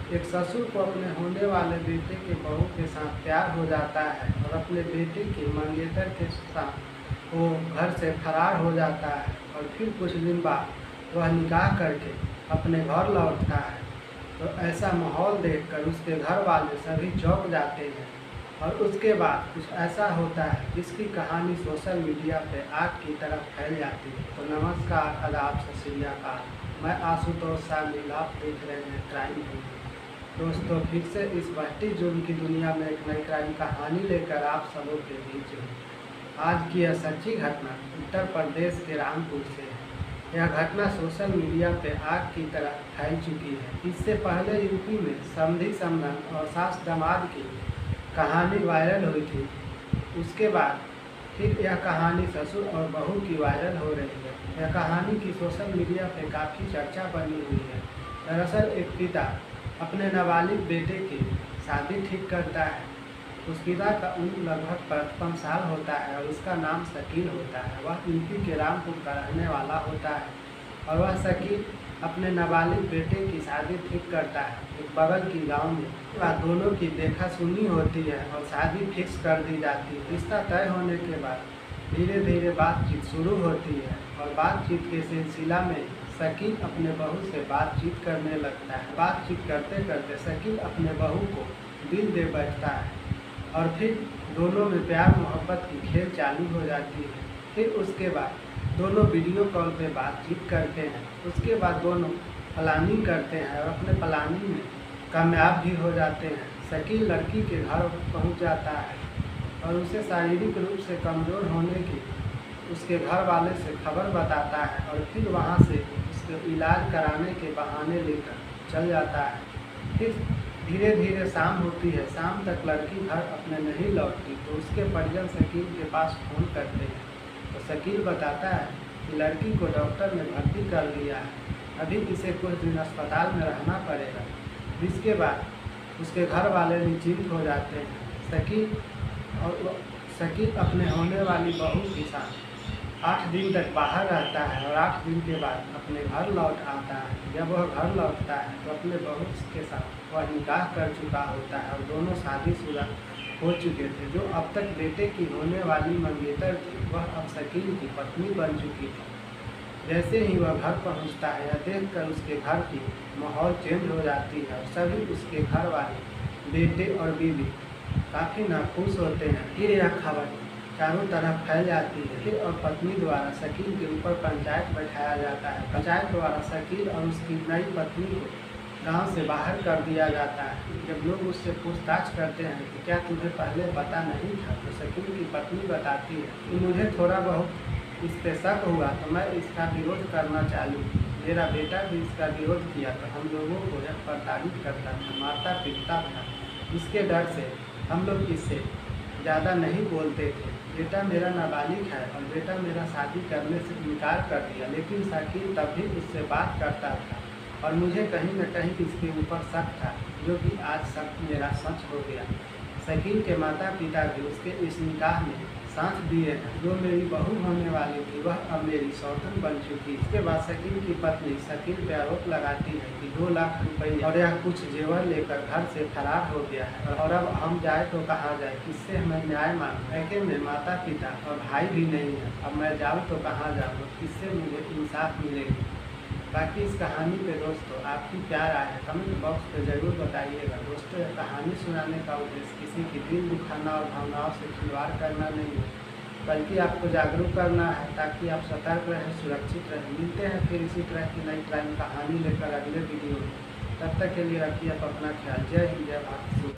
एक ससुर को अपने होने वाले बेटे के बहू के साथ प्यार हो जाता है और अपने बेटे के मंगेतर के साथ वो घर से फरार हो जाता है और फिर कुछ दिन बाद वह निकाह करके अपने घर लौटता है। तो ऐसा माहौल देखकर उसके घर वाले सभी चौंक जाते हैं और उसके बाद कुछ ऐसा होता है जिसकी कहानी सोशल मीडिया पे आग की तरह फैल जाती है। तो नमस्कार, आदाब, सत श्री अकाल। मैं आशुतोष शामिल, आप देख रहे हैं क्राइम वीडियो। दोस्तों, फिर से इस बहती जुर्म की दुनिया में एक नई क्राइम कहानी लेकर आप सबों के बीच हूँ। आज की यह सच्ची घटना उत्तर प्रदेश के रामपुर से है। यह घटना सोशल मीडिया पे आग की तरह फैल चुकी है। इससे पहले यूपी में समधी समधन और सास दामाद की कहानी वायरल हुई थी। उसके बाद फिर यह कहानी ससुर और बहू की वायरल हो रही है। यह कहानी की सोशल मीडिया पे काफ़ी चर्चा बनी हुई है। दरअसल एक पिता अपने नाबालिग बेटे की शादी ठीक करता है। उस पिता का उम्र लगभग 55 साल होता है और उसका नाम शकील होता है। वह यूपी के रामपुर का रहने वाला होता है और वह शकील अपने नाबालिग बेटे की शादी ठीक करता है एक बगल की गांव में। वह दोनों की देखा सुनी होती है और शादी फिक्स कर दी जाती है। रिश्ता तय होने के बाद धीरे धीरे बातचीत शुरू होती है और बातचीत के सिलसिला में शकील अपने बहू से बातचीत करने लगता है। बातचीत करते करते शकील अपने बहू को दिल दे बैठता है और फिर दोनों में प्यार मोहब्बत की खेल चालू हो जाती है। फिर उसके बाद दोनों वीडियो कॉल पे बातचीत करते हैं। उसके बाद दोनों प्लानिंग करते हैं और अपने प्लानिंग में कामयाब भी हो जाते हैं। शकील लड़की के घर पहुंच जाता है और उसे शारीरिक रूप से कमज़ोर होने की उसके घर वाले से खबर बताता है और फिर वहां से उसके इलाज कराने के बहाने लेकर चल जाता है। फिर धीरे धीरे शाम होती है। शाम तक लड़की घर अपने नहीं लौटती तो उसके परिजन शकील के पास फ़ोन करते हैं। तो शकील बताता है कि लड़की को डॉक्टर ने भर्ती कर लिया है, अभी इसे कुछ दिन अस्पताल में रहना पड़ेगा। जिसके बाद उसके घर वाले निश्चिंत हो जाते हैं। शकील अपने होने वाली बहू के साथ 8 दिन तक बाहर रहता है और 8 दिन के बाद अपने घर लौट आता है। जब वह घर लौटता है तो अपने बहू के साथ वह निकाह कर चुका होता है और दोनों शादीशुदा हो चुके थे। जो अब तक बेटे की होने वाली मंगेतर थी वह अब शकील की पत्नी बन चुकी थी। जैसे ही वह घर पहुंचता है यह देखकर उसके घर की माहौल चेंज हो जाती है और सभी उसके घर वाले बेटे और बीवी काफ़ी नाखुश होते हैं। फिर यह खबर चारों तरफ फैल जाती है। फिर और पत्नी द्वारा शकील के ऊपर पंचायत बैठाया जाता है। पंचायत द्वारा शकील और उसकी नई पत्नी को गांव से बाहर कर दिया जाता है। जब लोग उससे पूछताछ करते हैं कि क्या तुम्हें पहले पता नहीं था, तो शकील की पत्नी बताती है कि मुझे थोड़ा बहुत इस पे शक हुआ तो मैं इसका विरोध करना चालू। मेरा बेटा भी इसका विरोध किया तो हम लोगों को यह प्रताड़ित करता था, मारता पीटता था। इसके डर से हम लोग इससे ज़्यादा नहीं बोलते थे। बेटा मेरा नाबालिग है और बेटा मेरा शादी करने से इनकार कर दिया, लेकिन शकील तब भी उससे बात करता था और मुझे कहीं न कहीं इसके ऊपर शक था, जो कि आज शक मेरा सच हो गया। शकील के माता पिता भी उसके इस निकाह में साथ दिए हैं। जो मेरी बहू होने वाली थी वह अब मेरी सौतन बन चुकी। इसके बाद शकील की पत्नी शकील पे आरोप लगाती है कि 2 लाख रुपये और यह कुछ जेवर लेकर घर से फरार हो गया है और अब हम जाए तो कहाँ जाए, किससे हमें न्याय मांगे। ऐसे में माता पिता और भाई भी नहीं है, अब मैं जाऊँ तो कहाँ जाऊँ, किससे मुझे इंसाफ मिलेगी। बाकी इस कहानी पे दोस्तों आपकी क्या राय है कमेंट बॉक्स पे ज़रूर बताइएगा। दोस्तों, यह कहानी सुनाने का उद्देश्य किसी की दिल दुखाना और भावनाओं से खिलवाड़ करना नहीं है, बल्कि आपको जागरूक करना है ताकि आप सतर्क रहें, सुरक्षित रहें। मिलते हैं फिर इसी तरह की नई क्राइम कहानी लेकर अगले वीडियो में। तब तक के लिए रखिए आप अपना ख्याल। जय हिंद, जय भारत।